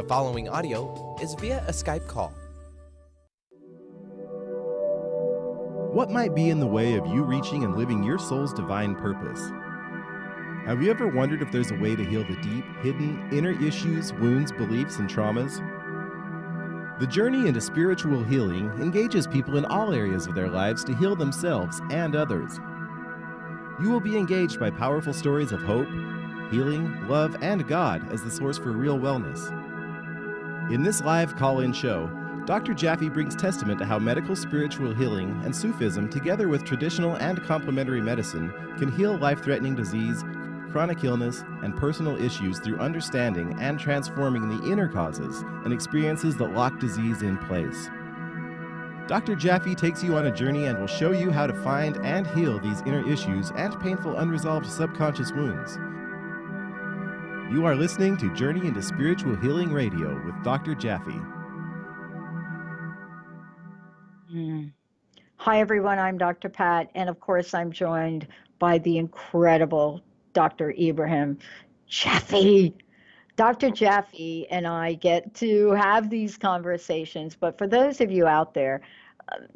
The following audio is via a Skype call. What might be in the way of you reaching and living your soul's divine purpose? Have you ever wondered if there's a way to heal the deep, hidden, inner issues, wounds, beliefs, and traumas? The journey into spiritual healing engages people in all areas of their lives to heal themselves and others. You will be engaged by powerful stories of hope, healing, love, and God as the source for real wellness. In this live call-in show, Dr. Jaffe brings testament to how medical spiritual healing and Sufism, together with traditional and complementary medicine, can heal life-threatening disease, chronic illness, and personal issues through understanding and transforming the inner causes and experiences that lock disease in place. Dr. Jaffe takes you on a journey and will show you how to find and heal these inner issues and painful unresolved subconscious wounds. You are listening to Journey into Spiritual Healing Radio with Dr. Jaffe. Hi, everyone. I'm Dr. Pat, and of course, I'm joined by the incredible Dr. Ibrahim Jaffe. Dr. Jaffe and I get to have these conversations, but for those of you out there,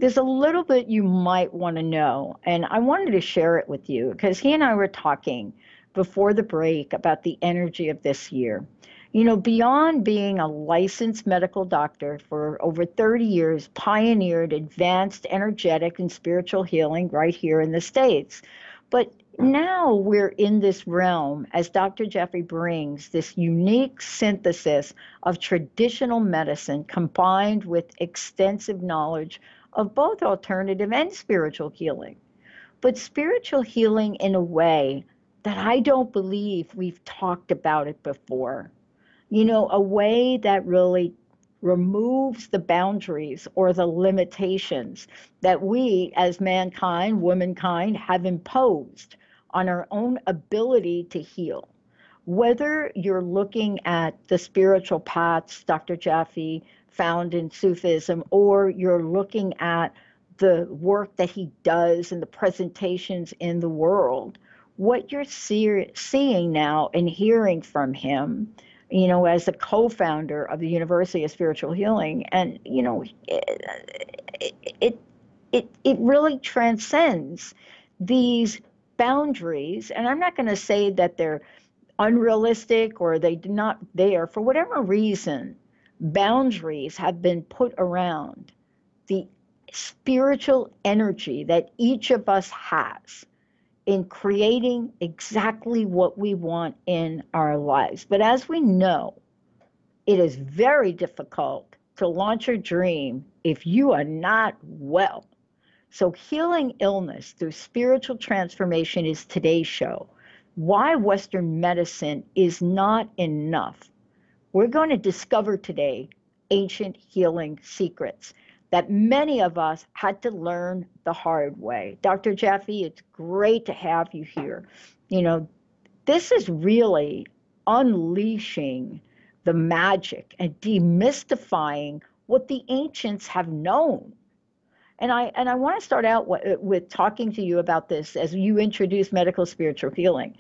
there's a little bit you might want to know, and I wanted to share it with you because he and I were talking before the break about the energy of this year. You know, beyond being a licensed medical doctor for over 30 years, pioneered advanced energetic and spiritual healing right here in the States. But now we're in this realm as Dr. Jaffe brings this unique synthesis of traditional medicine combined with extensive knowledge of both alternative and spiritual healing. But spiritual healing in a way that I don't believe we've talked about it before. You know, a way that really removes the boundaries or the limitations that we as mankind, womankind, have imposed on our own ability to heal. Whether you're looking at the spiritual paths Dr. Jaffe found in Sufism, or you're looking at the work that he does and the presentations in the world, what you're seeing now and hearing from him, you know, as a co-founder of the University of Spiritual Healing, and, you know, it really transcends these boundaries. And I'm not going to say that they're unrealistic or they're not there. For whatever reason, boundaries have been put around the spiritual energy that each of us has in creating exactly what we want in our lives. But as we know, it is very difficult to launch a dream if you are not well. So healing illness through spiritual transformation is today's show. Why Western medicine is not enough. We're going to discover today ancient healing secrets that many of us had to learn the hard way. Dr. Jaffe, it's great to have you here. You know, this is really unleashing the magic and demystifying what the ancients have known. And I want to start out with talking to you about this as you introduce medical spiritual healing.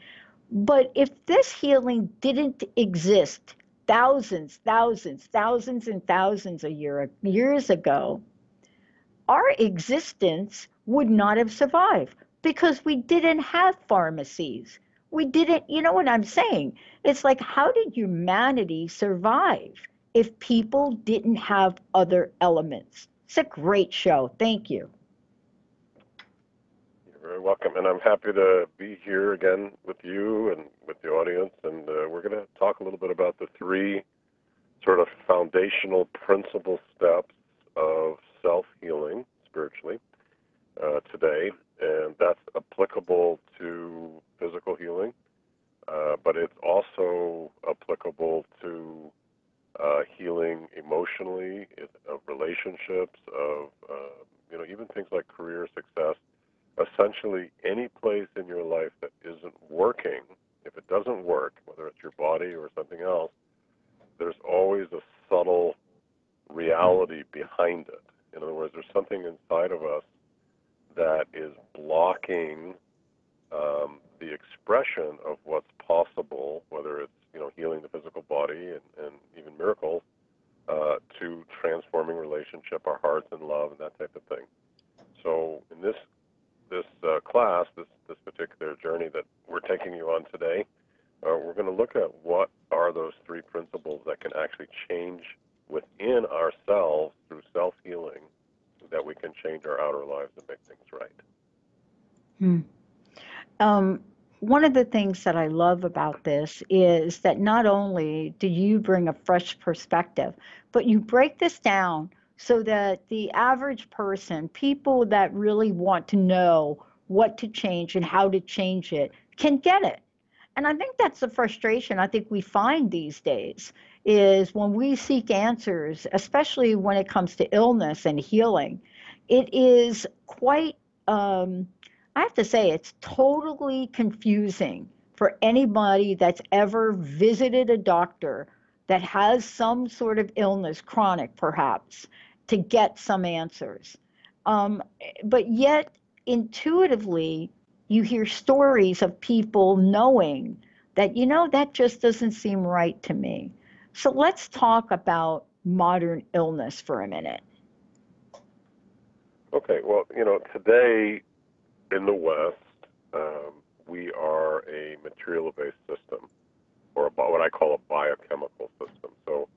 But if this healing didn't exist thousands and thousands of years ago, our existence would not have survived because we didn't have pharmacies. We didn't, you know what I'm saying? It's like, how did humanity survive if people didn't have other elements? It's a great show. Thank you. You're very welcome. And I'm happy to be here again with you and with the audience. And we're going to talk a little bit about the three sort of foundational principal steps of self-healing spiritually today. And that's applicable to physical healing, but it's also applicable to healing emotionally, of relationships, of even things like career success. Essentially, any place in your life that isn't working, if it doesn't work, whether it's your body or something else, there's always a subtle reality behind it. In other words, there's something inside of us that is blocking the expression of what's possible, whether it's healing the physical body and even miracles, spirits and love and that type of thing. So in this class, this particular journey that we're taking you on today, we're going to look at what are those three principles that can actually change within ourselves through self-healing, that we can change our outer lives and make things right. One of the things that I love about this is that not only do you bring a fresh perspective, but you break this down so that the average person, people that really want to know what to change and how to change it, can get it. And I think that's the frustration I think we find these days is when we seek answers, especially when it comes to illness and healing, it is quite, I have to say, it's totally confusing for anybody that's ever visited a doctor that has some sort of illness, chronic perhaps, to get some answers. But yet, intuitively, you hear stories of people knowing that, that just doesn't seem right to me. So let's talk about modern illness for a minute. Okay, well, today in the West, we are a material-based system, or what I call a biochemical system. So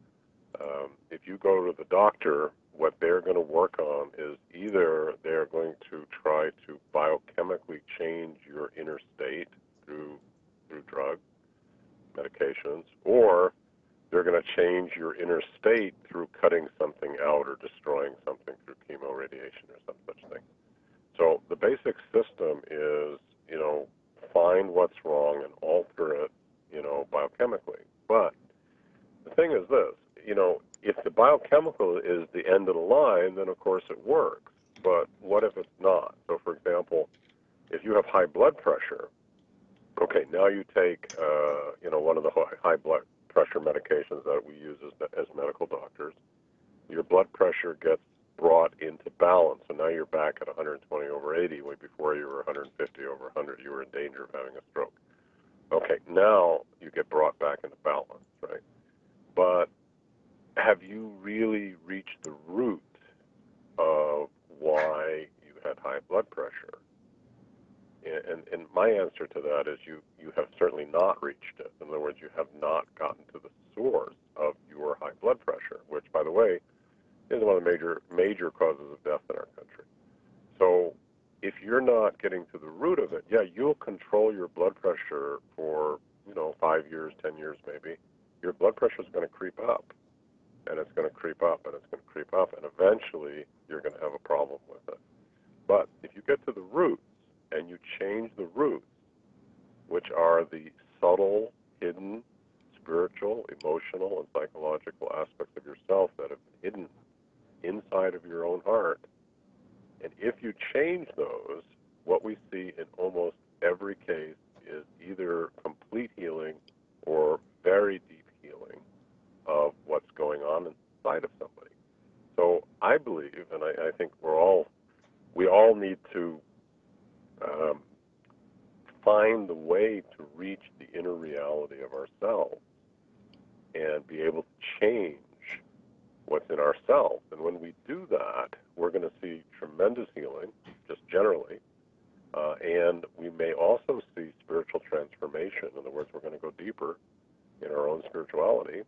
if you go to the doctor, what they're going to work on is either they're going to try to biochemically change your inner state through drugs, medications, or they're going to change your inner state through cutting something out or destroying something through chemo, radiation, or some such thing. So the basic system is, find what's wrong and alter it, biochemically. But the thing is this, if the biochemical is the end of the line, then of course it works. But what if it's not? So for example, if you have high blood pressure, okay, now you take, one of the high blood pressure medications that we use as medical doctors. Your blood pressure gets brought into balance, so now you're back at 120 over 80, when before you were 150 over 100, you were in danger of having a stroke. Okay, now you get brought back into balance, right? But have you really reached the root of why you had high blood pressure? And my answer to that is you have certainly not reached it. In other words, you have not gotten to the source of your high blood pressure, which, by the way, is one of the major causes of death in our country. So if you're not getting to the root of it, yeah, you'll control your blood pressure for, 5 years, 10 years maybe. Your blood pressure is going to creep up, and it's going to creep up, and it's going to creep up, and eventually you're going to have a problem with it. But if you get to the roots and you change the roots, which are the subtle, hidden, spiritual, emotional, and psychological aspects of yourself that have been hidden inside of your own heart, and if you change those, what we see in almost every case is either complete healing or very deep healing of what's going on inside of somebody. So I believe, and I think we all need to find the way to reach the inner reality of ourselves and be able to change what's in ourselves. And when we do that, we're going to see tremendous healing, just generally, and we may also see spiritual transformation. In other words, we're going to go deeper in our own spirituality.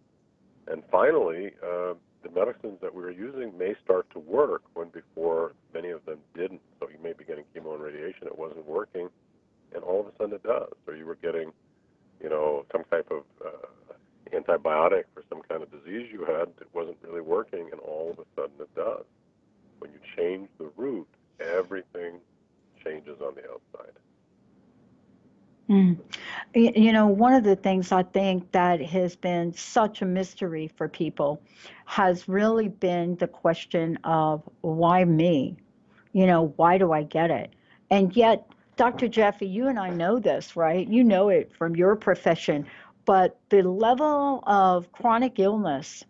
And finally, the medicines that we were using may start to work when before many of them didn't. So you may be getting chemo and radiation, it wasn't working, and all of a sudden it does. Or you were getting, some type of antibiotic for some kind of disease you had, it wasn't really working, and all of a sudden it does. When you change the root, everything changes on the outside. One of the things I think that has been such a mystery for people has really been the question of why me? Why do I get it? And yet, Dr. Jeffy, you and I know this, right? You know it from your profession, but the level of chronic illness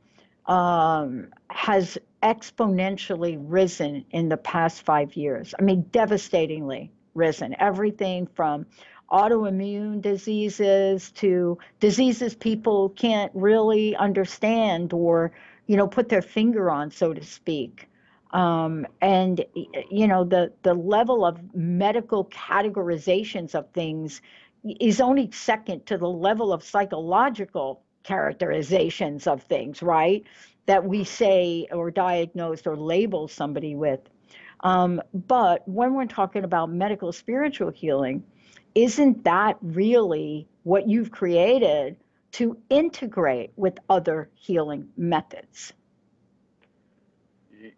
has exponentially risen in the past 5 years. I mean, devastatingly risen. Everything from autoimmune diseases to diseases people can't really understand or, put their finger on, so to speak. And you know, the level of medical categorizations of things is only second to the level of psychological characterizations of things, right? That we say or diagnose or label somebody with. But when we're talking about medical spiritual healing, isn't that really what you've created to integrate with other healing methods?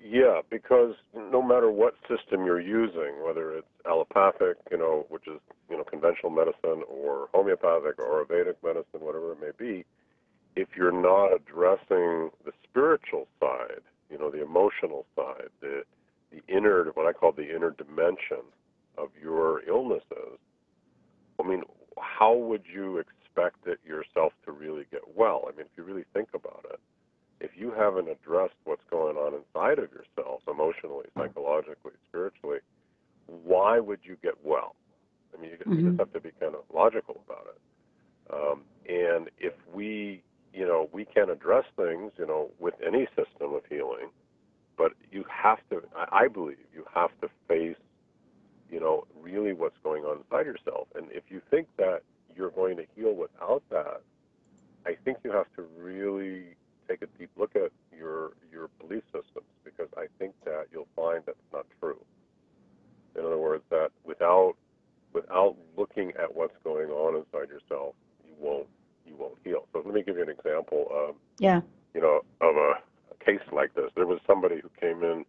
Yeah, because no matter what system you're using, whether it's allopathic, which is, conventional medicine, or homeopathic or Vedic medicine, whatever it may be, if you're not addressing the spiritual side, the emotional side, the inner, what I call the inner dimension of your illnesses, I mean, how would you expect it yourself to really get well? I mean, if you really think about it, if you haven't addressed what's going on inside of yourself, emotionally, psychologically, spiritually, why would you get well? I mean, you just have to be kind of logical about it. And if we, we can address things, with any system of healing, but you have to, I believe, you have to face, really what's going on inside yourself. And if you think that you're going to heal without that, I think you have to really take a deep look at your belief systems, because I think that you'll find that's not true. In other words, that without looking at what's going on inside yourself, you won't heal. So let me give you an example of of a case like this. There was somebody who came in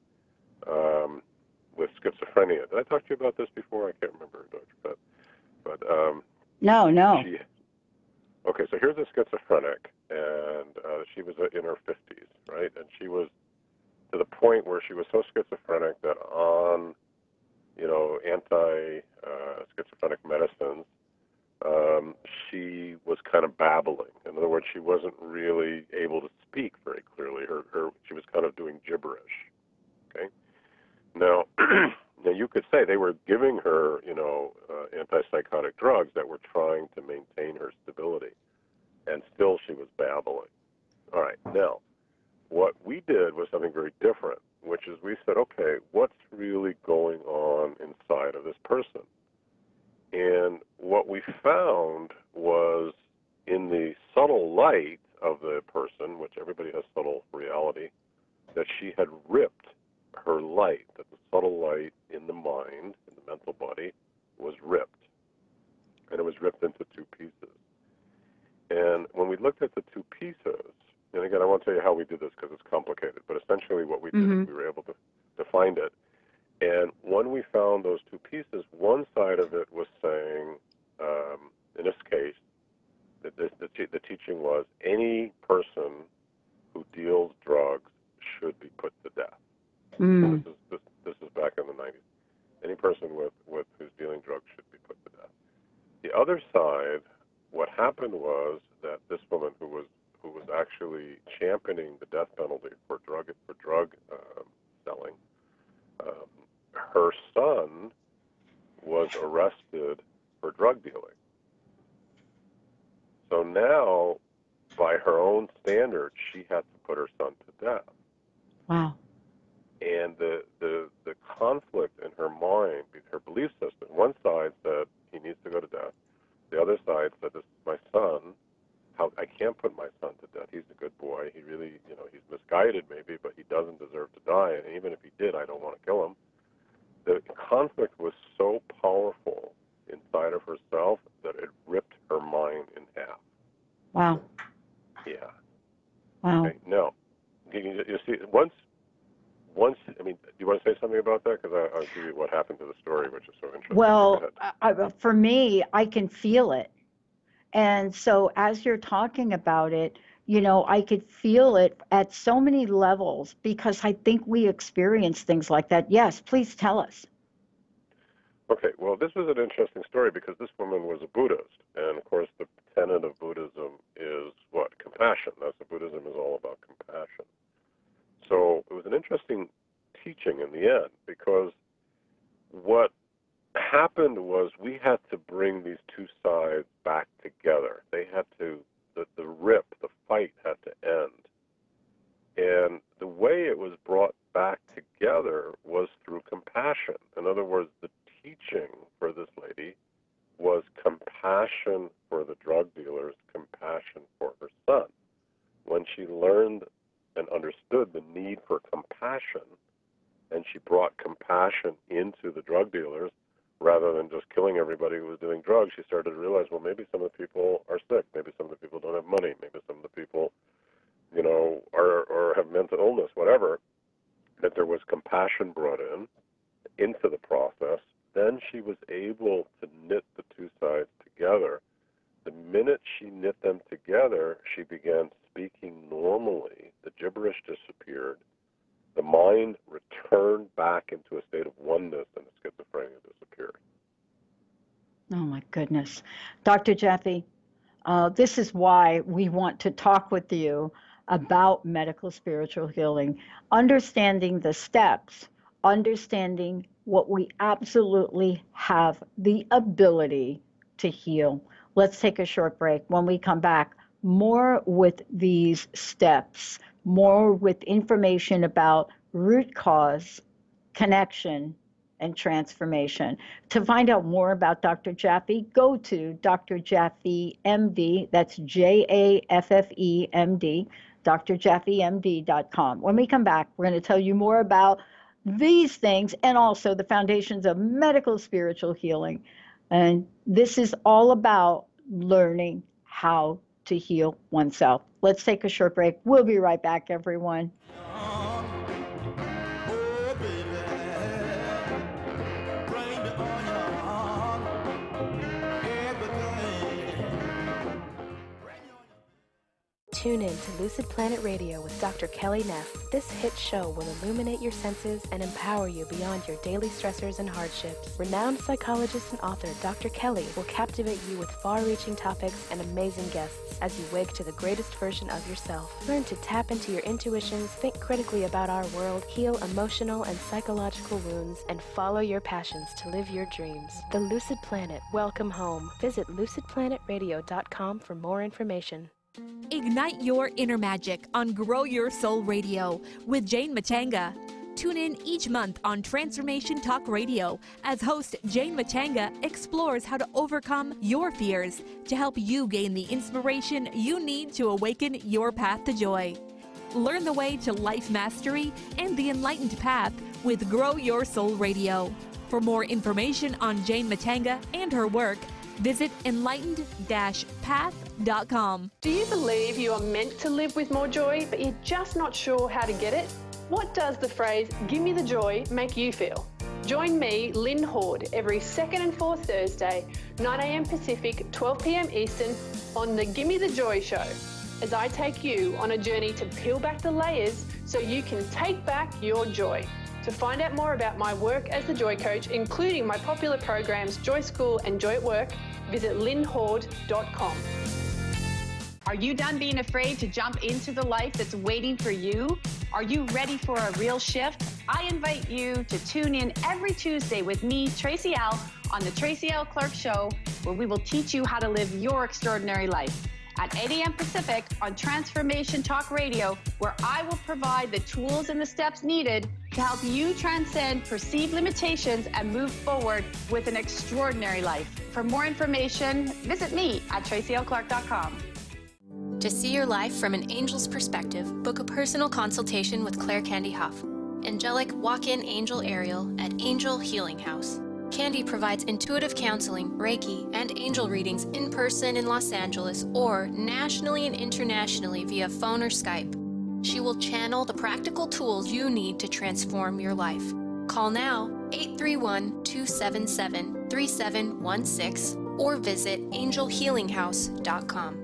with schizophrenia. Did I talk to you about this before? I can't remember, Dr. But No. Okay, so here's a schizophrenic, and she was in her 50s, right? And she was to the point where she was so schizophrenic that on, anti-schizophrenic medicines, she was kind of babbling. In other words, she wasn't really able to speak very clearly. She was kind of doing gibberish. Okay. Now, you could say they were giving her, antipsychotic drugs that were trying to maintain her stability, and still she was babbling. All right. Now, what we did was something very different, which is we said, okay, what's really going on inside of this person? And what we found was, in the subtle light of the person, which everybody has subtle reality, that she had ripped her light, that the subtle light in the mind, in the mental body, was ripped. And it was ripped into two pieces. And when we looked at the two pieces, and again, I won't tell you how we did this because it's complicated, but essentially what we did is we were able to find it. And when we found those two pieces, one side of it was saying, in this case, that the teaching was any person who deals drugs should be put to death. This is back in the 90s. Any person with who's dealing drugs should be put to death. The other side, what happened was that this woman who was actually championing the death penalty for drug selling, her son was arrested for drug dealing. So now, by her own standards, she had to put her son to death. Wow. And the conflict in her mind, her belief system, one side said he needs to go to death. The other side said, this is my son. I can't put my son to death. He's a good boy. He really, he's misguided maybe, but he doesn't deserve to die. And even if he did, I don't want to kill him. The conflict was so powerful inside of herself that it ripped her mind in half. Wow. Yeah. Wow. Okay. Now, you see, once, I mean, do you want to say something about that? Because I'll give you what happened to the story, which is so interesting. Well, for me, I can feel it. And so as you're talking about it, I could feel it at so many levels because I think we experience things like that. Yes, please tell us. Okay, well, this was an interesting story because this woman was a Buddhist. And, of course, the tenet of Buddhism is what? Compassion. That's what Buddhism is all about, compassion. So it was an interesting teaching in the end, because what happened was we had to bring these two sides back together. They had to, the fight had to end. And the way it was brought back together she learned and understood the need for compassion, and she brought compassion into the drug dealers rather than just killing everybody who was doing drugs. She started to realize, well, maybe some of the people are sick, maybe some of the people don't have money, maybe some of the people, are or have mental illness, whatever, that there was compassion brought into the process. Then she was able to knit the two sides together. The minute she knit them together, she began speaking normally. The gibberish disappeared. The mind returned back into a state of oneness, and the schizophrenia disappeared. Oh, my goodness. Dr. Jaffe, this is why we want to talk with you about medical spiritual healing, understanding the steps, understanding what we absolutely have the ability to heal. Let's take a short break. When we come back, more with these steps, more with information about root cause, connection, and transformation. To find out more about Dr. Jaffe, go to Dr. Jaffe MD, that's JAFFE drjaffemd.com. When we come back, we're going to tell you more about these things and also the foundations of medical spiritual healing. And this is all about learning how to heal oneself. Let's take a short break. We'll be right back, everyone. Tune in to Lucid Planet Radio with Dr. Kelly Neff. This hit show will illuminate your senses and empower you beyond your daily stressors and hardships. Renowned psychologist and author Dr. Kelly will captivate you with far-reaching topics and amazing guests as you wake to the greatest version of yourself. Learn to tap into your intuitions, think critically about our world, heal emotional and psychological wounds, and follow your passions to live your dreams. The Lucid Planet. Welcome home. Visit lucidplanetradio.com for more information. Ignite your inner magic on Grow Your Soul Radio with Jane Matanga. Tune in each month on Transformation Talk Radio as host Jane Matanga explores how to overcome your fears to help you gain the inspiration you need to awaken your path to joy. Learn the way to life mastery and the enlightened path with Grow Your Soul Radio. For more information on Jane Matanga and her work, visit enlightened-path.com. Do you believe you are meant to live with more joy, but you're just not sure how to get it? What does the phrase, "give me the joy," make you feel? Join me, Lynn Horde, every second and fourth Thursday, 9 a.m. Pacific, 12 p.m. Eastern, on the Gimme the Joy Show, as I take you on a journey to peel back the layers so you can take back your joy. To find out more about my work as the Joy Coach, including my popular programs Joy School and Joy at Work, visit lynnhorde.com. Are you done being afraid to jump into the life that's waiting for you? Are you ready for a real shift? I invite you to tune in every Tuesday with me, Tracy L., on the Tracy L. Clark Show, where we will teach you how to live your extraordinary life. At 8 a.m. Pacific on Transformation Talk Radio, where I will provide the tools and the steps needed to help you transcend perceived limitations and move forward with an extraordinary life. For more information, visit me at tracylclark.com. To see your life from an angel's perspective, book a personal consultation with Claire Candy Huff, angelic walk-in angel Ariel at Angel Healing House. Candy provides intuitive counseling, Reiki, and angel readings in person in Los Angeles or nationally and internationally via phone or Skype. She will channel the practical tools you need to transform your life. Call now, 831-277-3716, or visit angelhealinghouse.com.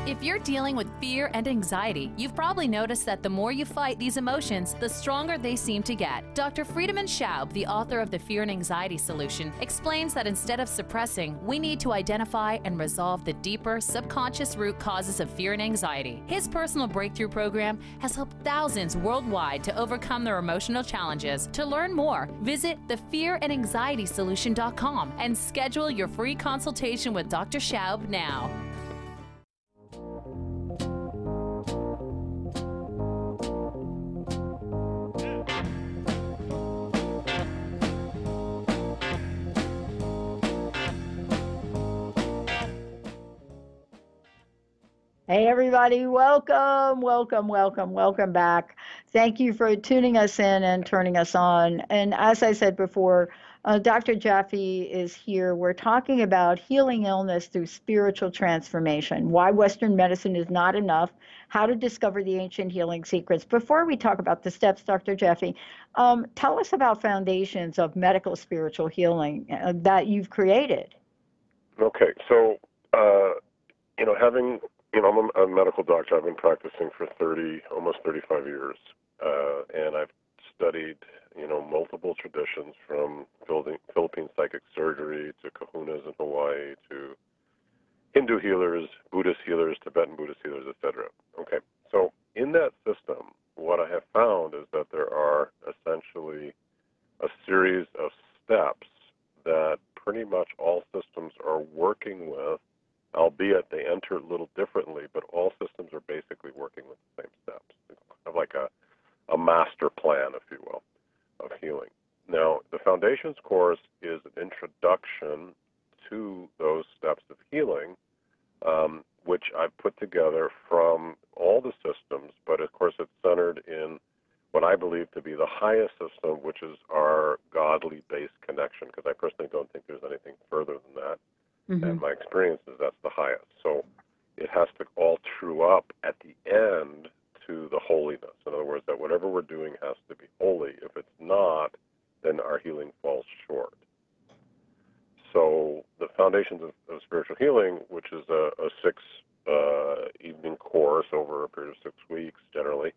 If you're dealing with fear and anxiety, you've probably noticed that the more you fight these emotions, the stronger they seem to get. Dr. Friedemann Schaub, the author of The Fear and Anxiety Solution, explains that instead of suppressing, we need to identify and resolve the deeper, subconscious root causes of fear and anxiety. His personal breakthrough program has helped thousands worldwide to overcome their emotional challenges. To learn more, visit thefearandanxietysolution.com and schedule your free consultation with Dr. Schaub now. Hey, everybody, welcome back. Thank you for tuning us in and turning us on. And as I said before, Dr. Jaffe is here. We're talking about healing illness through spiritual transformation, why Western medicine is not enough, how to discover the ancient healing secrets. Before we talk about the steps, Dr. Jaffe, tell us about foundations of medical spiritual healing that you've created. Okay, so, I'm a medical doctor. I've been practicing for almost 35 years, and I've studied, multiple traditions from Philippine psychic surgery to kahunas in Hawaii to Hindu healers, Buddhist healers, Tibetan Buddhist healers, etc. Okay, so in that system, what I have found is that there are essentially a series of steps that pretty much all systems are working with, albeit they enter a little differently, but all systems are basically working with the same steps. It's kind of like a master plan, if you will, of healing. Now, the Foundations course is an introduction to those steps of healing, which I've put together from all the systems, but of course it's centered in what I believe to be the highest system, which is our godly-based connection, because I personally don't think there's anything further than that. Mm-hmm. And my experience is that's the highest. So it has to all true up at the end to the holiness. In other words, that whatever we're doing has to be holy. If it's not, then our healing falls short. So the Foundations of Spiritual Healing, which is a six-evening course over a period of 6 weeks generally,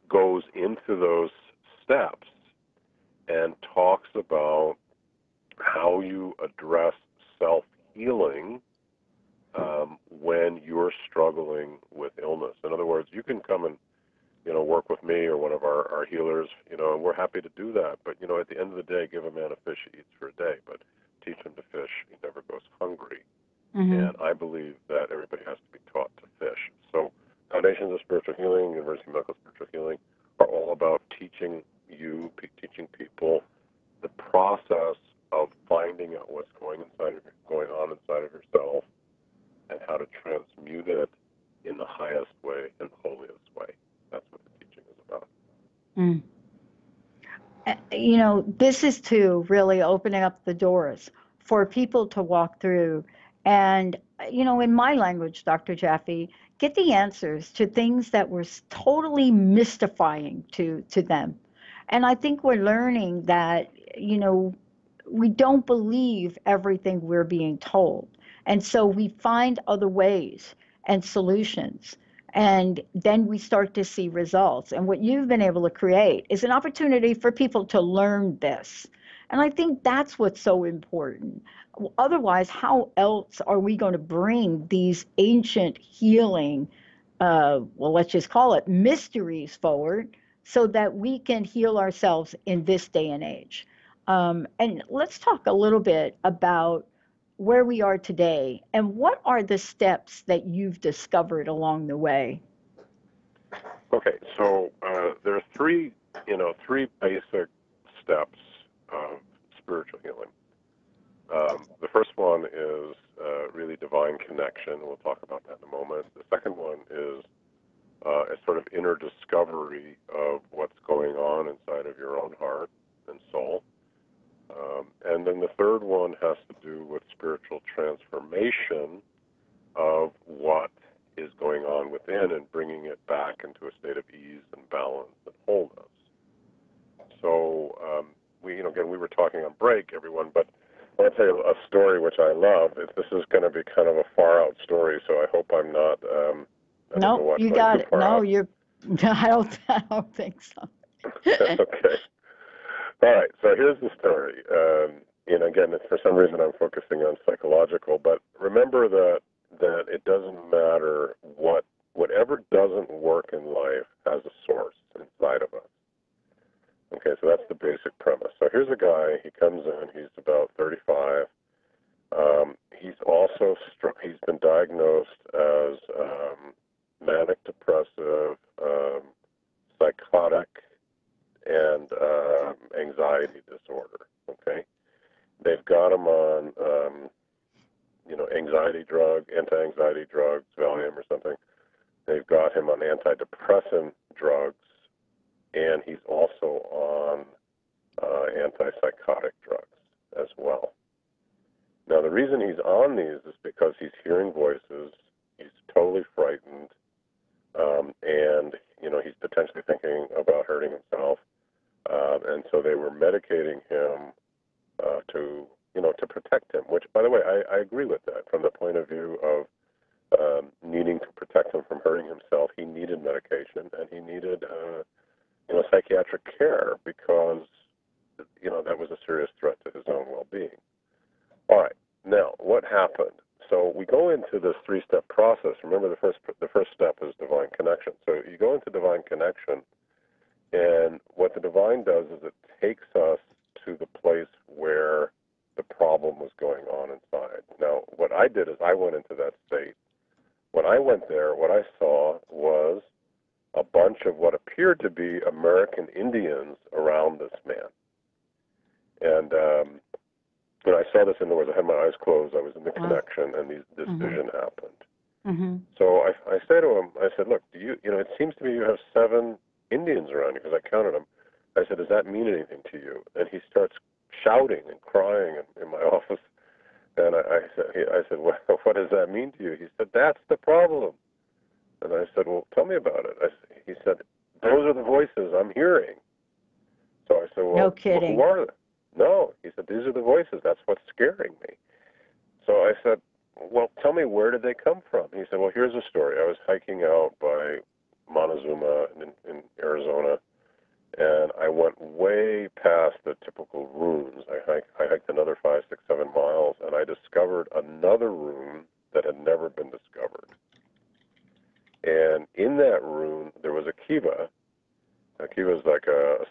goes into those steps and talks about how you address self-healing when you're struggling with illness. In other words, you can come and work with me or one of our healers, and we're happy to do that. But, at the end of the day, give a man a fish, he eats for a day. But teach him to fish, he never goes hungry. Mm-hmm. And I believe that everybody has to be taught to fish. So Foundations of Spiritual Healing, University of Medical Spiritual Healing, are all about teaching people the process of finding out what's going on inside of yourself and how to transmute it in the highest way and the holiest way. That's what the teaching is about. Mm. This is to really opening up the doors for people to walk through. And, in my language, Dr. Jaffe, get the answers to things that were totally mystifying to them. And I think we're learning that, we don't believe everything we're being told. And so we find other ways and solutions. And then we start to see results. And what you've been able to create is an opportunity for people to learn this. And I think that's what's so important. Otherwise, how else are we going to bring these ancient healing, let's just call it mysteries forward so that we can heal ourselves in this day and age? And let's talk a little bit about where we are today and what are the steps that you've discovered along the way. Okay, so there are three basic steps of spiritual healing. The first one is really divine connection. We'll talk about that in a moment. The second one is a sort of inner discovery of what's going on inside of your own heart and soul. And then the third one has to do with spiritual transformation of what is going on within and bringing it back into a state of ease and balance and wholeness. So we were talking on break, everyone, but I want to tell you a story which I love. This is going to be kind of a far-out story, so I hope I'm not... No, you got it. No, you're... I don't think so. Okay. All right, so here's the story. Again, for some reason I'm focusing on psychological, but remember that it doesn't matter whatever doesn't work in life has a source inside of us. Okay, so that's the basic premise. So here's a guy, he comes in, he's about 35. He's been diagnosed as manic depressive, psychotic, and anxiety disorder. Okay, they've got him on anxiety drug, anti-anxiety drugs, Valium, or something. They've got him on antidepressant drugs, and he's also on antipsychotic drugs as well. Now, the reason he's on these is because he's hearing voices, he's totally frightened, and, he's potentially thinking about hurting himself. And so they were medicating him to protect him, which, by the way, I agree with that from the point of view of needing to protect him from hurting himself. He needed medication, and he needed, psychiatric care because, that was a serious threat to his own well-being. All right. Now, what happened? So we go into this three-step process. Remember, the first step is divine connection. So you go into divine connection, and what the divine does is it takes us to the place where the problem was going on inside. Now, what I did is I went into that state. When I went there, what I saw was a bunch of what appeared to be American Indians around this man. And I saw this in the words. I had my eyes closed. I was in the connection, and this vision happened. Mm-hmm. So I say to him, I said, look, it seems to me you have 7 Indians around you, because I counted them. I said, does that mean anything to you? And he starts shouting and crying in my office. And I said, well, what does that mean to you? He said, that's the problem. And I said, well, tell me about it. He said, those are the voices I'm hearing. So I said, well, no kidding. Who are they? No. He said, these are the voices. That's what's scaring me. So I said, well, tell me, where did they come from? He said, well, here's a story. I was hiking out by Montezuma in Arizona, and I went way past the typical ruins. I hiked another 5, 6, 7 miles, and I discovered another ruin that had never been discovered. And in that ruin, there was a kiva. A kiva is like a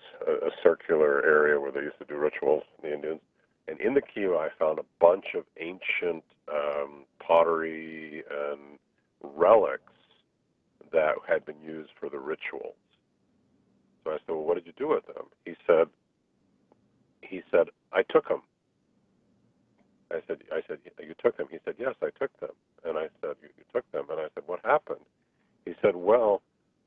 circular area where they used to do rituals, the Indians. And in the kiva, I found a bunch of ancient pottery and relics that had been used for the rituals. So I said, well, what did you do with them? He said, I took them. I said, you took them? He said, yes, I took them. And I said, you took them? And I said, what happened? He said, well,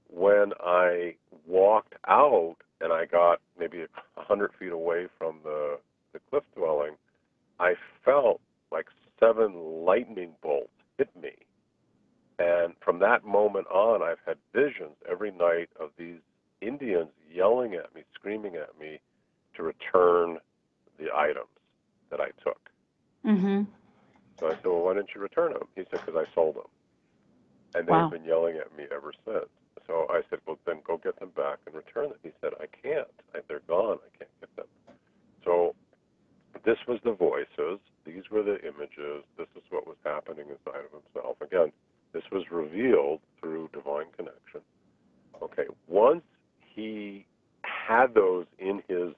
when I walked out and I got maybe 100 feet away from the cliff dwelling, I felt like 7 lightning bolts hit me. And from that moment on, I've had visions every night of these Indians yelling at me, screaming at me to return the items that I took. Mm-hmm. So I said, well, why didn't you return them? He said, because I sold them. And they've been yelling at me ever since. So I said, well, then go get them back and return them. He said, I can't. They're gone. I can't get them. So this was the voices. These were the images. This is what was happening inside of himself. Again, this was revealed through divine connection. Okay, once he had those in his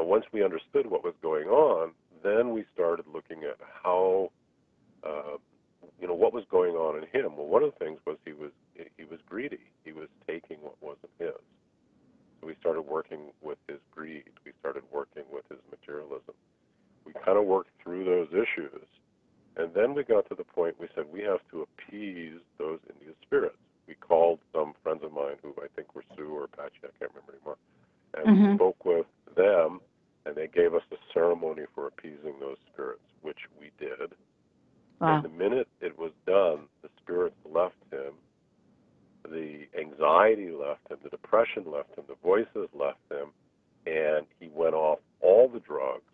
once we understood what was going on, then we started looking at how, what was going on in him. Well, one of the things was he was greedy. He was taking what wasn't his. So we started working with his greed. We started working with his materialism. We kind of worked through those issues. And then we got to the point we said we have to appease those Indian spirits. We called some friends of mine who I think were Sue or Apache, I can't remember anymore, and we spoke with them, and they gave us a ceremony for appeasing those spirits, which we did. Wow. And the minute it was done, the spirits left him, the anxiety left him, the depression left him, the voices left him, and he went off all the drugs.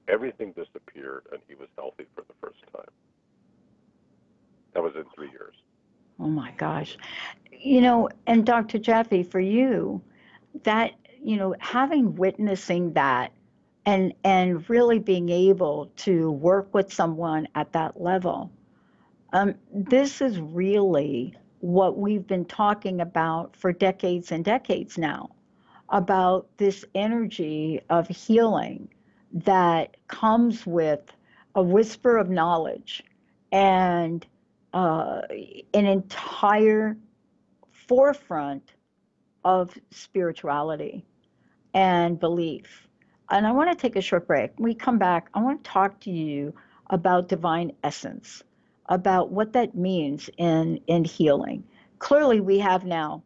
Everything disappeared, and he was healthy for the first time. That was in 3 years. Oh, my gosh. And Dr. Jaffe, for you, that, having witnessing that and really being able to work with someone at that level, this is really what we've been talking about for decades and decades now, about this energy of healing that comes with a whisper of knowledge and an entire forefront of spirituality and belief. And I want to take a short break. When we come back, I want to talk to you about divine essence. about what that means in healing. Clearly, we have now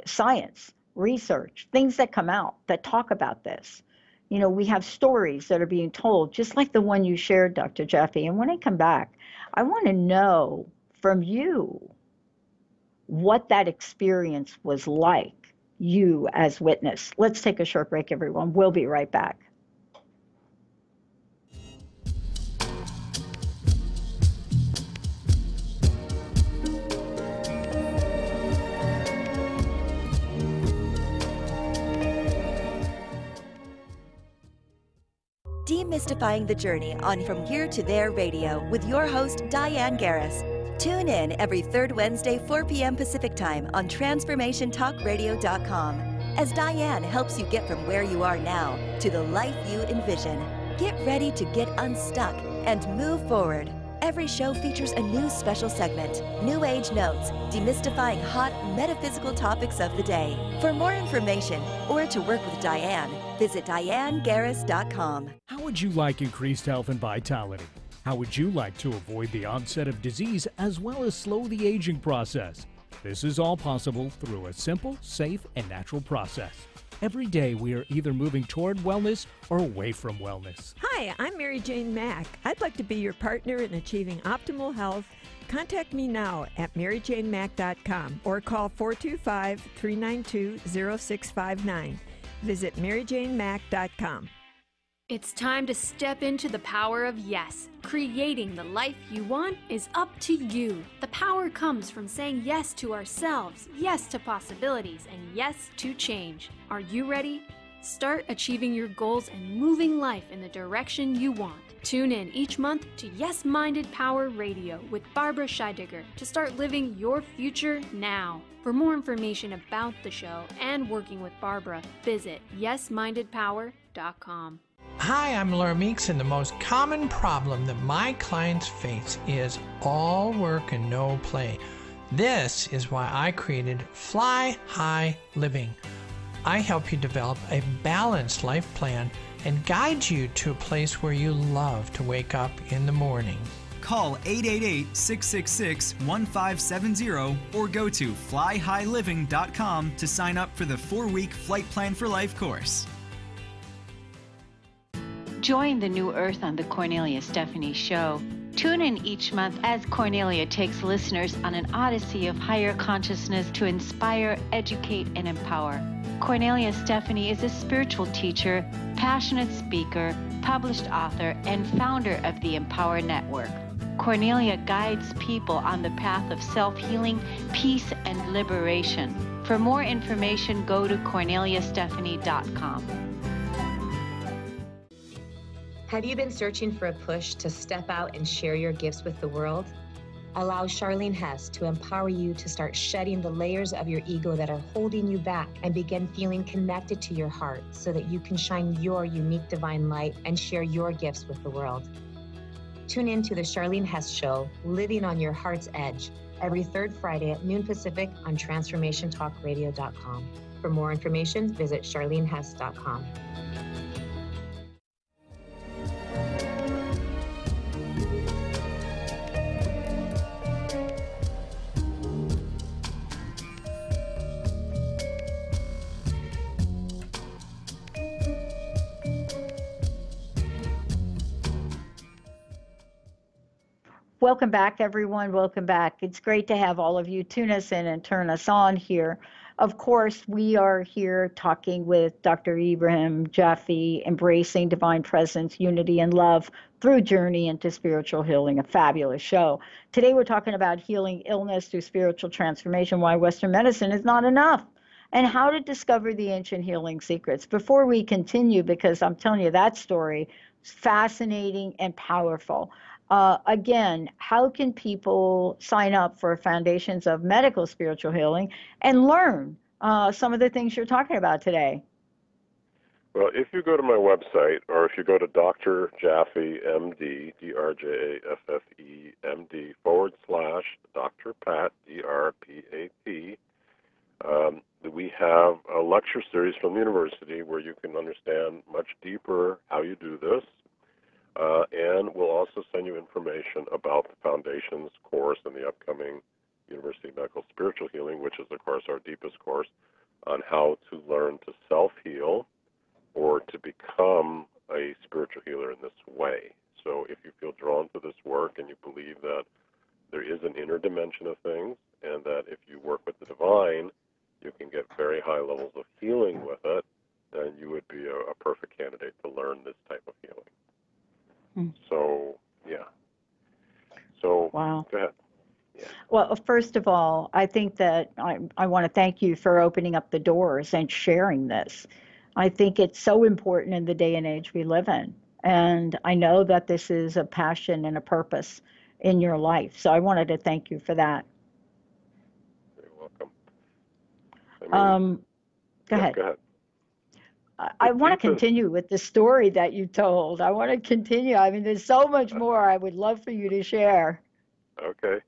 science, research, things that come out that talk about this. You know, we have stories that are being told, just like the one you shared, Dr. Jeffy. And when I come back, I want to know from you what that experience was like, you as witness. Let's take a short break, everyone. We'll be right back. Demystifying the journey on From Here to There Radio with your host, Diane Garris. Tune in every third Wednesday, 4 p.m. Pacific Time on TransformationTalkRadio.com as Diane helps you get from where you are now to the life you envision. Get ready to get unstuck and move forward. Every show features a new special segment, New Age Notes, demystifying hot metaphysical topics of the day. For more information or to work with Diane, visit DianeGarris.com. How would you like increased health and vitality? How would you like to avoid the onset of disease as well as slow the aging process? This is all possible through a simple, safe, and natural process. Every day we are either moving toward wellness or away from wellness. Hi, I'm Mary Jane Mack. I'd like to be your partner in achieving optimal health. Contact me now at maryjanemack.com or call 425-392-0659. Visit maryjanemack.com. It's time to step into the power of yes. Creating the life you want is up to you. The power comes from saying yes to ourselves, yes to possibilities, and yes to change. Are you ready? Start achieving your goals and moving life in the direction you want. Tune in each month to Yes Minded Power Radio with Barbara Scheidegger to start living your future now. For more information about the show and working with Barbara, visit yesmindedpower.com. Hi, I'm Laura Meeks, and the most common problem that my clients face is all work and no play. This is why I created Fly High Living. I help you develop a balanced life plan and guide you to a place where you love to wake up in the morning. Call 888-666-1570 or go to flyhighliving.com to sign up for the 4-week Flight Plan for Life course. Join the New Earth on the Cornelia Stephanie Show. Tune in each month as Cornelia takes listeners on an odyssey of higher consciousness to inspire, educate, and empower. Cornelia Stephanie is a spiritual teacher, passionate speaker, published author, and founder of the Empower Network. Cornelia guides people on the path of self-healing, peace, and liberation. For more information, go to corneliastephanie.com. Have you been searching for a push to step out and share your gifts with the world? Allow Charlene Hess to empower you to start shedding the layers of your ego that are holding you back and begin feeling connected to your heart so that you can shine your unique divine light and share your gifts with the world. Tune in to the Charlene Hess Show, Living on Your Heart's Edge, every third Friday at noon Pacific on TransformationTalkRadio.com. For more information, visit charlenehess.com. Welcome back, everyone. Welcome back. It's great to have all of you tune us in and turn us on here. Of course, we are here talking with Dr. Ibrahim Jaffe, embracing divine presence, unity, and love through Journey into Spiritual Healing, a fabulous show. Today, we're talking about healing illness through spiritual transformation, why Western medicine is not enough, and how to discover the ancient healing secrets. Before we continue, because I'm telling you, that story is fascinating and powerful. Again, how can people sign up for Foundations of Medical Spiritual Healing and learn some of the things you're talking about today? Well, if you go to my website, or if you go to Dr. Jaffe, MD, DrJaffeMD, /Dr. Pat, DRPAT, we have a lecture series from the university where you can understand much deeper how you do this. And we'll also send you information about the Foundations course and the upcoming University of Medical Spiritual Healing, which is, of course, our deepest course on how to learn to self-heal or to become a spiritual healer in this way. So if you feel drawn to this work and you believe that there is an inner dimension of things and that if you work with the divine, you can get very high levels of healing with it, then you would be a perfect candidate to learn this type of healing. So, yeah. So, wow. Go ahead. Yeah. Well, first of all, I think that I want to thank you for opening up the doors and sharing this. I think it's so important in the day and age we live in. And I know that this is a passion and a purpose in your life. So I wanted to thank you for that. You're welcome. Go ahead. Go ahead. I want to continue with the story that you told. I want to continue. I mean, there's so much more I would love for you to share. Okay.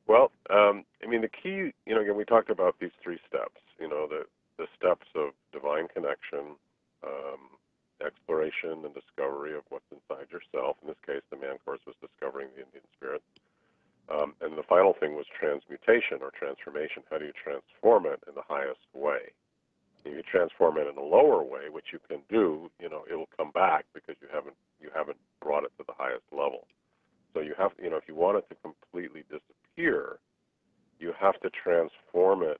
Well, I mean, the key, again, we talked about these three steps, the steps of divine connection, exploration and discovery of what's inside yourself. In this case, the man course was discovering the Indian spirit. And the final thing was transmutation or transformation. How do you transform it in the highest way? If you transform it in a lower way, which you can do, it'll come back because you haven't brought it to the highest level. So you have, if you want it to completely disappear, you have to transform it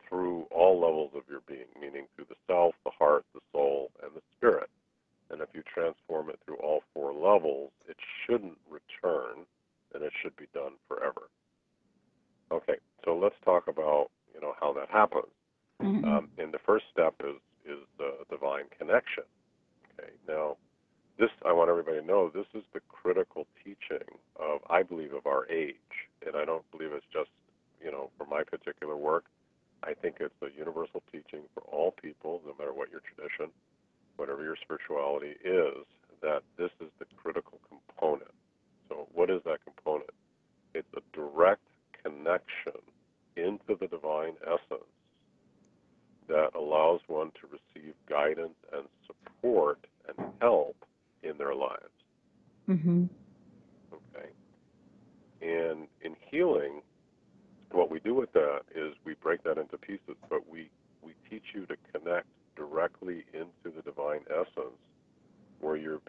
through all levels of your being, meaning through the self, the heart, the soul, and the spirit. And if you transform it through all four levels, it shouldn't return, and it should be done forever. Okay, so let's talk about, how that happens. And the first step is the divine connection. Okay, now, this, I want everybody to know, this is the critical teaching of, I believe, of our age. And I don't believe it's just, for my particular work. I think it's a universal teaching for all people, no matter what your tradition, whatever your spirituality is, that this is the critical component. So what is that component? It's a direct connection into the divine essence that allows one to receive guidance and support and help in their lives. Okay. And in healing, what we do with that is we break that into pieces, but we teach you to connect directly into the divine essence, where you'll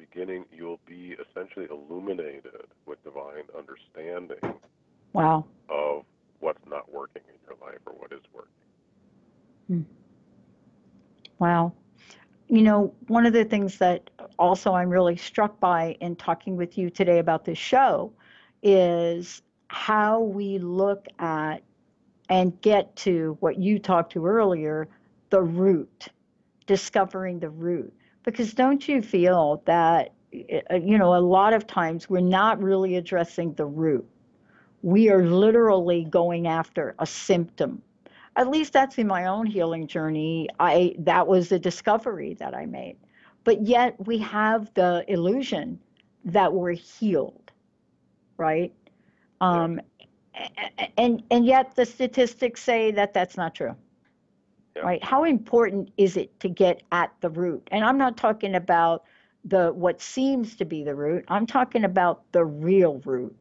be essentially illuminated with divine understanding of what's not working in your life or what is working. Wow. One of the things that also I'm really struck by in talking with you today about this show is how we look at and get to what you talked to earlier, the root, discovering the root. Because don't you feel that, a lot of times we're not really addressing the root. We are literally going after a symptom. At least that's in my own healing journey. That was the discovery that I made. But yet we have the illusion that we're healed, right? And yet the statistics say that that's not true, right? How important is it to get at the root? And I'm not talking about what seems to be the root. I'm talking about the real root.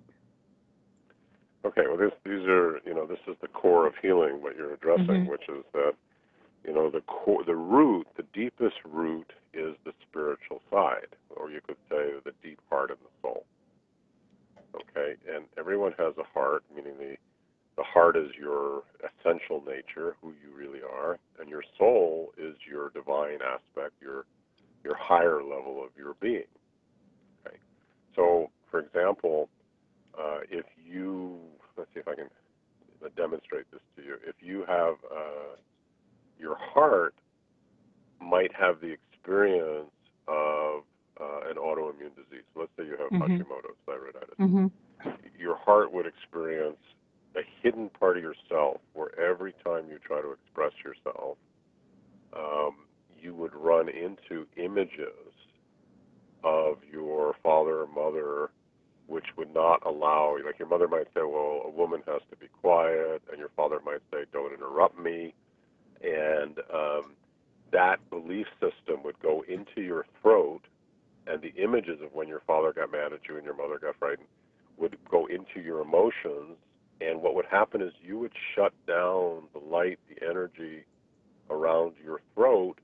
Okay, well, these are, this is the core of healing, what you're addressing, which is that, the root, the deepest root is the spiritual side, or you could say the deep heart of the soul. Okay, and everyone has a heart, meaning the heart is your essential nature, who you really are, and your soul is your divine aspect, your higher level of your being. Okay, so for example, if you, let's see if I can demonstrate this to you. If you have, your heart might have the experience of an autoimmune disease. Let's say you have Hashimoto's thyroiditis. Your heart would experience a hidden part of yourself where every time you try to express yourself, you would run into images of your father or mother, which would not allow, like your mother might say, well, a woman has to be quiet, and your father might say, don't interrupt me. And that belief system would go into your throat and the images of when your father got mad at you and your mother got frightened would go into your emotions, and what would happen is you would shut down the light, the energy around your throat,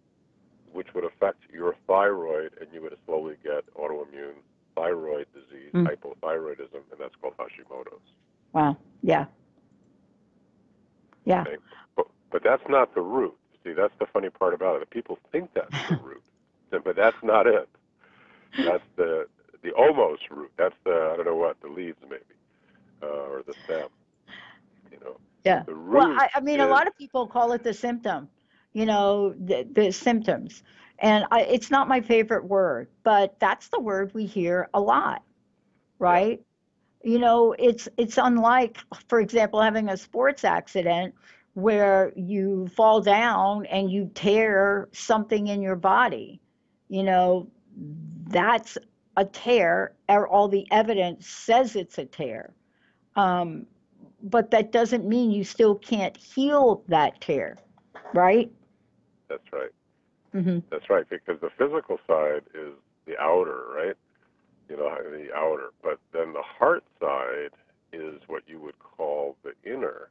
which would affect your thyroid, and you would slowly get autoimmune thyroid disease, hypothyroidism, and that's called Hashimoto's. Wow. Yeah. Yeah. Okay? But that's not the root. See, that's the funny part about it. People think that's the root, but that's not it. That's the almost root. That's the, I don't know what, the leaves maybe, or the stem. You know. Yeah. The root Well, I mean, a lot of people call it the symptom. The symptoms. And it's not my favorite word, but that's the word we hear a lot, right? Yeah. It's unlike, for example, having a sports accident where you fall down and you tear something in your body. That's a tear, or all the evidence says it's a tear. But that doesn't mean you still can't heal that tear, right? That's right. Mm-hmm. That's right, because the physical side is the outer, right? The outer. But then the heart side is what you would call the inner.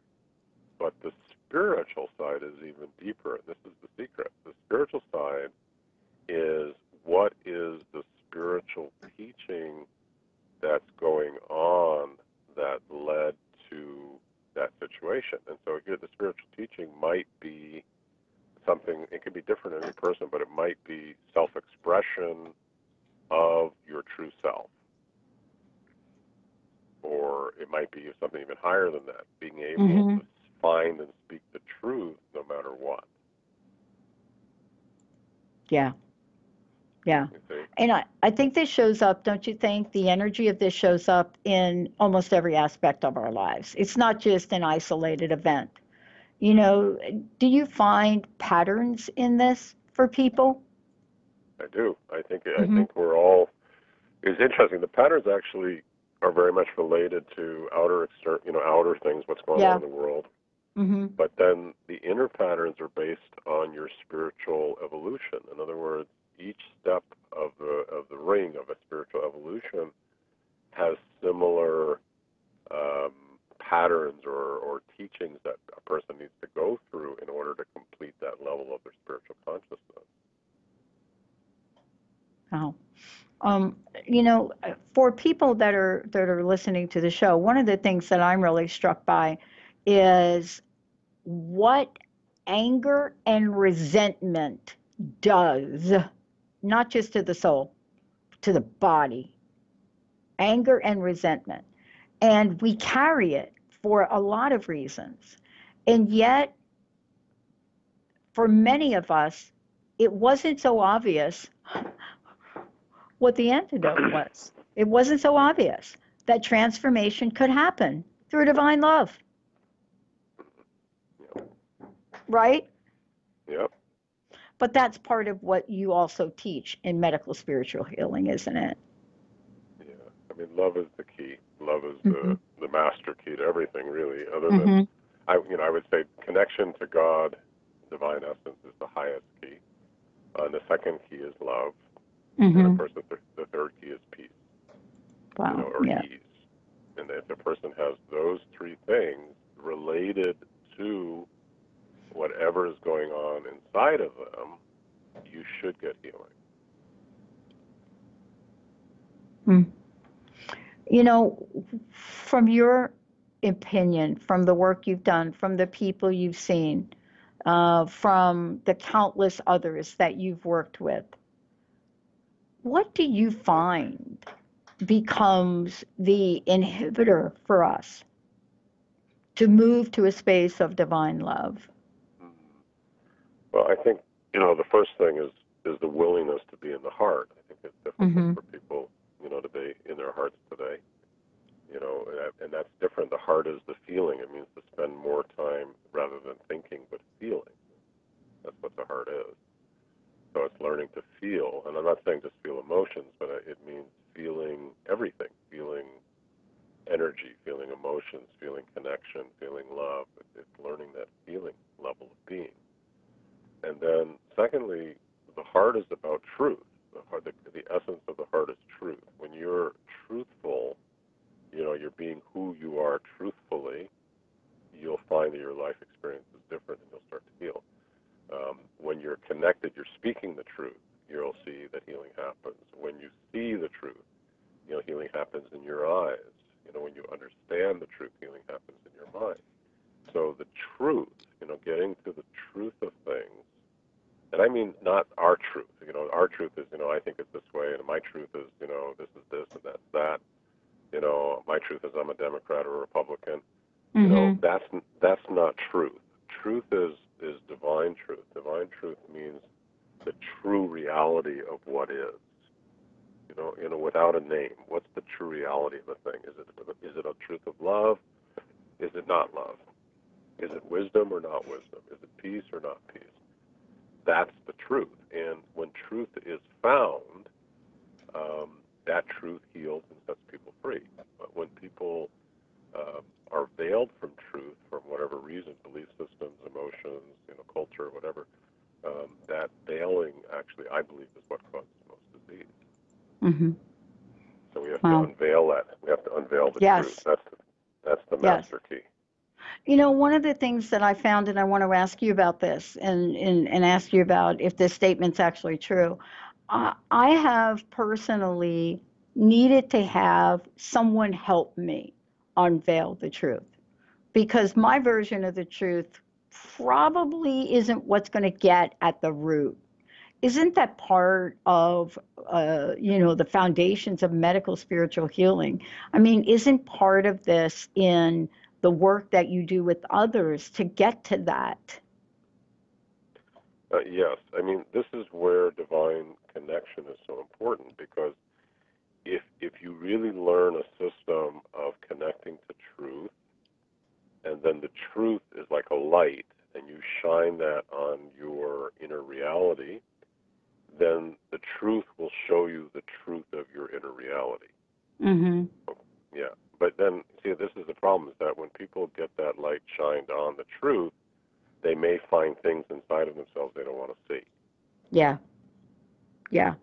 But the spiritual side is even deeper. This is the secret. The spiritual side is what is the spiritual teaching that's going on that led to that situation. And so here the spiritual teaching might be something, it could be different in every person, but it might be self-expression of your true self. Or it might be something even higher than that, being able to find and speak the truth no matter what. Yeah. Yeah. And I think this shows up, don't you think? The energy of this shows up in almost every aspect of our lives. It's not just an isolated event. Do you find patterns in this for people? I do. I think we're all. It's interesting. The patterns actually are very much related to outer things, what's going on in the world. Mm-hmm. But then the inner patterns are based on your spiritual evolution. In other words, each step of the ring of a spiritual evolution has similar patterns or teachings that a person needs to go through in order to complete that level of their spiritual consciousness. Oh. For people that are listening to the show, one of the things that I'm really struck by is what anger and resentment does, not just to the soul, to the body. Anger and resentment. And we carry it for a lot of reasons. And yet, for many of us, it wasn't so obvious what the antidote was. It wasn't so obvious that transformation could happen through divine love. Right? Yep. But that's part of what you also teach in medical spiritual healing, isn't it? Yeah. I mean, love is the key. Love is the master key to everything, really. Other than, I would say connection to God, divine essence, is the highest key. And the second key is love. And of course, the third key is peace. Wow. Or ease. And if a person has those three things related to whatever is going on inside of them, you should get healing. From your opinion, from the work you've done, from the people you've seen, from the countless others that you've worked with, what do you find becomes the inhibitor for us to move to a space of divine love? Well, I think, the first thing is the willingness to be in the heart. I think it's difficult for people, to be in their hearts today. And that's different. The heart is the feeling. It means to spend more time rather than thinking, but feeling. That's what the heart is. So it's learning to feel. And I'm not saying just feel emotions, but it means feeling everything, feeling energy, feeling emotions, feeling connection, feeling love. It's learning that feeling level of being. And then, secondly, the heart is about truth. The essence of the find that your life experience is different, and you'll start to heal. When you're connected, you're speaking the truth, you'll see that healing happens. When you see the truth, healing happens in your eyes. When you understand the truth, healing happens in your mind. So the truth, getting to the truth of things, and I mean not our truth. Our truth is, I think it's this way, and my truth is, this is this and that's that. My truth is I'm a Democrat or a Republican. That's not truth. Truth is divine truth. Divine truth means the true reality of what is. Without a name, what's the true reality of a thing? Is it a truth of love? Is it not love? Is it wisdom or not wisdom? Is it peace or not peace? That's the truth. And when truth is found, that truth heals and sets people free. But when people are veiled from truth for whatever reason, belief systems, emotions, culture, whatever, that veiling actually, I believe, is what causes most disease. Mm-hmm. So we have to unveil that. We have to unveil the truth. That's the master key. One of the things that I found, and I want to ask you about this, and ask you about if this statement's actually true. I have personally needed to have someone help me unveil the truth, because my version of the truth probably isn't what's going to get at the root. Isn't that part of, the foundations of medical spiritual healing? I mean, isn't part of this in the work that you do with others to get to that? Yes. I mean, this is where divine connection is so important, because if you really learn a system of connecting to truth, and then the truth is like a light, and you shine that on your inner reality, then the truth will show you the truth of your inner reality. Mm-hmm. Yeah. But then, see, this is the problem, is that when people get that light shined on the truth, they may find things inside of themselves they don't want to see. Yeah. Yeah.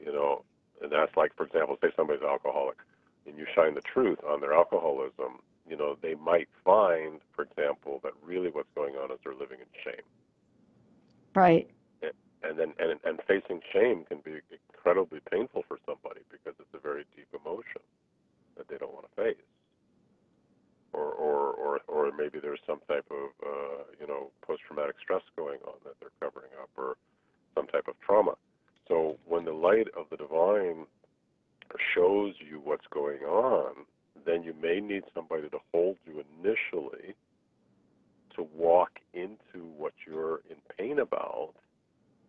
And that's like, for example, say somebody's alcoholic, and you shine the truth on their alcoholism, they might find, for example, that really what's going on is they're living in shame. Right. And facing shame can be incredibly painful for somebody, because it's a very deep emotion that they don't want to face. Or maybe there's some type of post-traumatic stress going on that they're covering up, or some type of trauma. So when the light of the divine shows you what's going on, then you may need somebody to hold you initially to walk into what you're in pain about,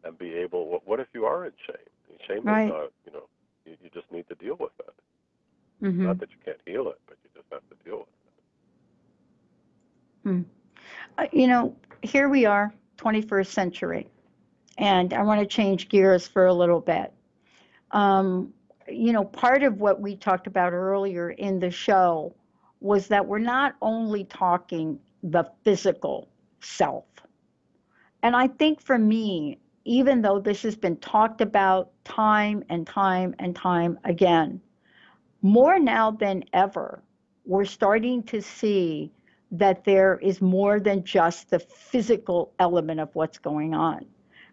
and be able. What if you are in shame? Shame is not. You just need to deal with it. Mm-hmm. Not that you can't heal it, but you just have to deal with it. Here we are, 21st century, and I want to change gears for a little bit. Part of what we talked about earlier in the show was that we're not only talking the physical self. And I think for me, even though this has been talked about time and time and time again, more now than ever, we're starting to see that there is more than just the physical element of what's going on.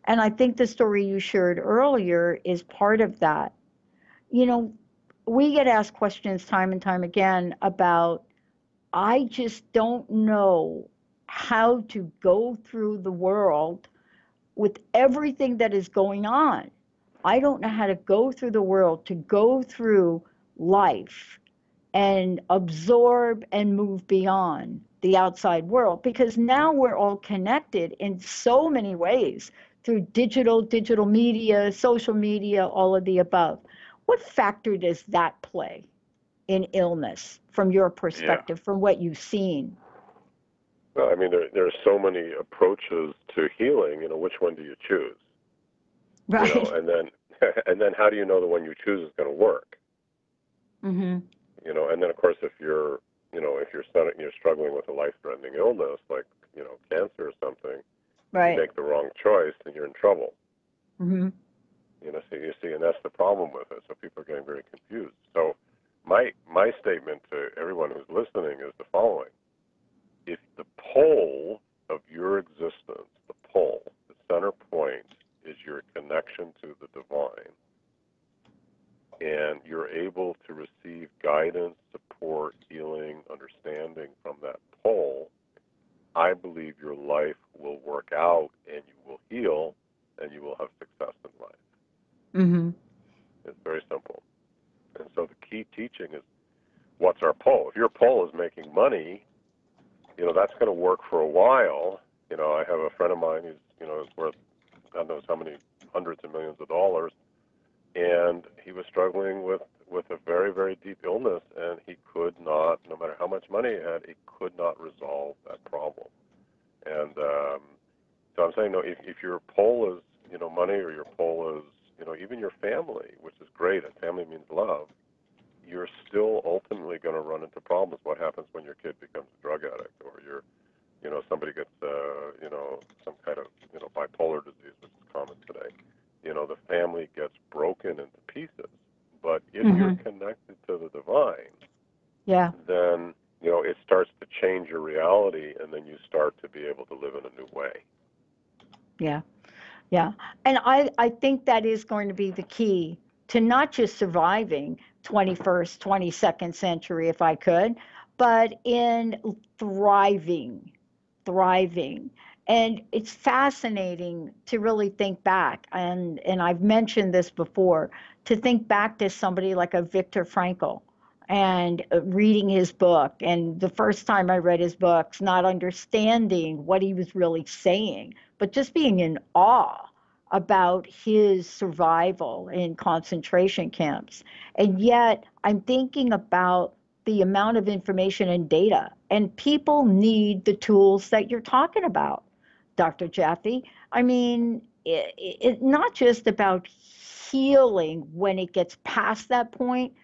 And I think the story you shared earlier is part of that. We get asked questions time and time again about, I just don't know how to go through the world with everything that is going on. I don't know how to go through the world, to go through life and absorb and move beyond the outside world, because now we're all connected in so many ways through digital media, social media, all of the above. What factor does that play in illness from your perspective, from what you've seen? Well, I mean, there are so many approaches to healing. Which one do you choose? Right. And then how do you know the one you choose is going to work? Mm-hmm. And then of course, if you're struggling with a life-threatening illness like cancer or something, right, you make the wrong choice, then you're in trouble. Mm-hmm. So you see, and that's the problem with it. So people are getting very confused. So my statement to everyone who's listening is the following: if the pole believe your life will work out and you will heal and you will have success in life. Mm-hmm. It's very simple. And so the key teaching is, what's our pull? If your pull is making money, that's going to work for a while. I have a friend of mine who's, is worth God knows how many hundreds of millions of dollars, and he was struggling with a very, very deep illness, and he could not, no matter how much money he had, he could not resolve that problem. And so I'm saying, no, if your pull is, money, or your pull is, even your family, which is great, and family means love, you're still ultimately going to run into problems. What happens when your kid becomes a drug addict, or somebody gets, some kind of, bipolar disease, which is common today. The family gets broken into pieces. But if you're connected to the divine, then, it starts to change your reality, and then you start to be able to live in a new way. Yeah. Yeah. And I think that is going to be the key to not just surviving 21st, 22nd century, if I could, but in thriving. And it's fascinating to really think back. And I've mentioned this before, to think back to somebody like a Viktor Frankl and reading his book. And the first time I read his books, not understanding what he was really saying, but just being in awe about his survival in concentration camps. And yet I'm thinking about the amount of information and data, and people need the tools that you're talking about, Dr. Jaffe. I mean, it's not just about healing when it gets past that point,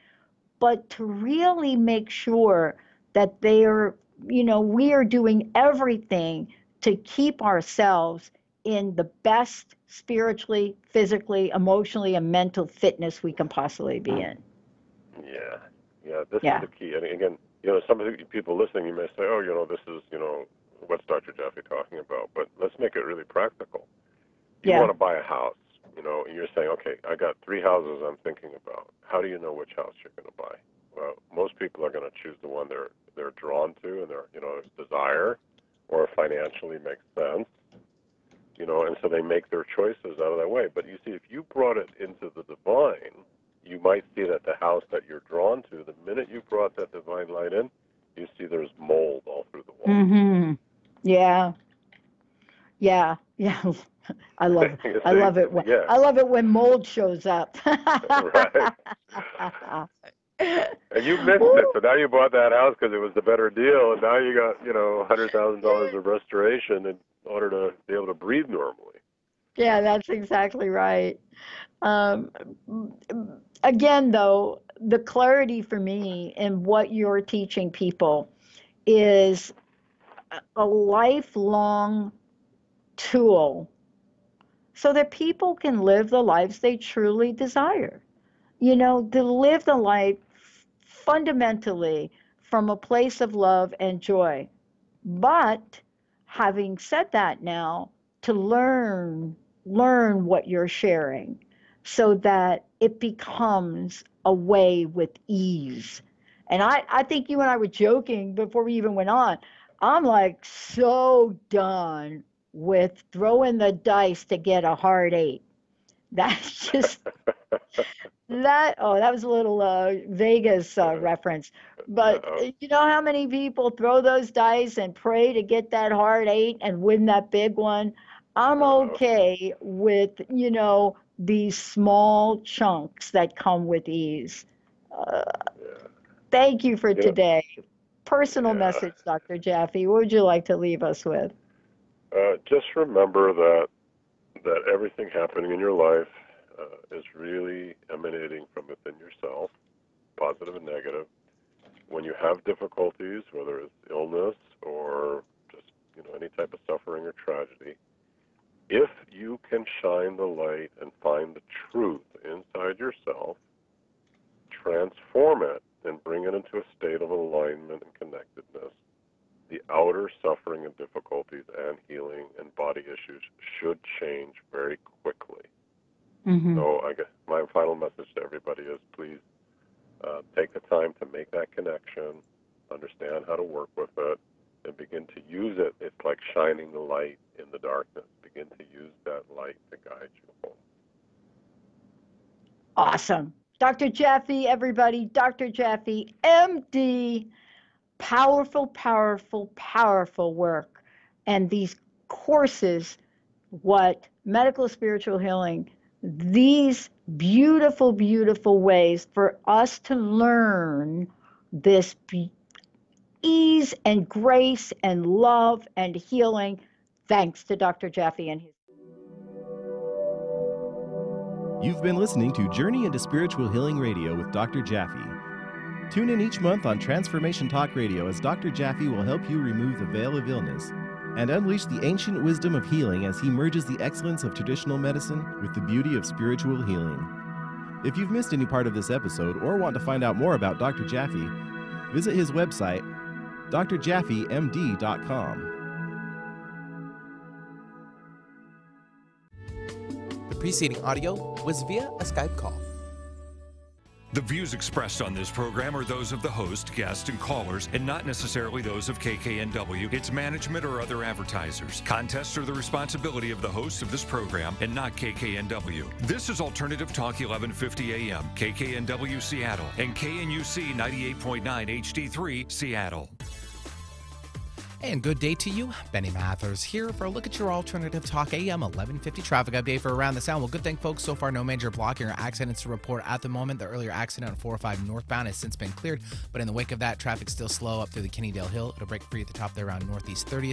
but to really make sure that we are doing everything to keep ourselves in the best spiritually, physically, emotionally, and mental fitness we can possibly be in. Yeah, this is the key. And again, some of the people listening, you may say, oh, this is, what's Dr. Jaffe talking about? But let's make it really practical. You want to buy a house, and you're saying, okay, I got 3 houses I'm thinking about. How do you know which house you're going to buy? Well, most people are going to choose the one they're drawn to and their, desire, or financially makes sense, and so they make their choices out of that way. But you see, if you brought it into the divine, you might see that the house that you're drawn to, the minute you brought that divine light in, you see there's mold all through the wall. Mm-hmm. Yeah. I love it when mold shows up. Right. And you missed it, so now you bought that house because it was the better deal, and now you got, $100,000 of restoration in order to be able to breathe normally. Yeah, that's exactly right. Again, though, the clarity for me in what you're teaching people is a lifelong tool so that people can live the lives they truly desire. To live the life fundamentally from a place of love and joy. But having said that now, to learn what you're sharing so that it becomes a way with ease. And I think you and I were joking before we even went on. I'm like so done with throwing the dice to get a hard 8. That's just that was a little Vegas reference. But you know how many people throw those dice and pray to get that hard 8 and win that big one? I'm okay with, these small chunks that come with ease. Thank you for today. Personal message, Dr. Jaffe. What would you like to leave us with? Just remember that everything happening in your life is really emanating from within yourself, positive and negative. When you have difficulties, whether it's illness or just any type of suffering or tragedy, if you can shine the light and find the truth inside yourself, transform it and bring it into a state of alignment and connectedness, the outer suffering and difficulties and healing and body issues should change very quickly. Mm-hmm. So I guess my final message to everybody is please take the time to make that connection, understand how to work with it, and begin to use it. It's like shining the light in the darkness. Begin to use that light to guide you home. Awesome. Dr. Jaffe, everybody, Dr. Jaffe, MD, powerful, powerful, powerful work. And these courses, what medical spiritual healing, these beautiful, beautiful ways for us to learn this ease and grace and love and healing, thanks to Dr. Jaffe and his. You've been listening to Journey into Spiritual Healing Radio with Dr. Jaffe. Tune in each month on Transformation Talk Radio as Dr. Jaffe will help you remove the veil of illness and unleash the ancient wisdom of healing as he merges the excellence of traditional medicine with the beauty of spiritual healing. If you've missed any part of this episode or want to find out more about Dr. Jaffe, visit his website, drjaffemd.com. The preceding audio was via a Skype call. The views expressed on this program are those of the host, guests, and callers, and not necessarily those of KKNW, its management, or other advertisers. Contests are the responsibility of the host of this program and not KKNW. This is Alternative Talk 1150 AM, KKNW Seattle, and KNUC 98.9 HD3 Seattle. And good day to you. Benny Mathers here for a look at your Alternative Talk AM 1150 traffic update for around the sound. Well, good thing, folks. So far, no major blocking or accidents to report at the moment. The earlier accident on 405 northbound has since been cleared, but in the wake of that, traffic's still slow up through the Kennydale Hill. It'll break free at the top there around Northeast 30th.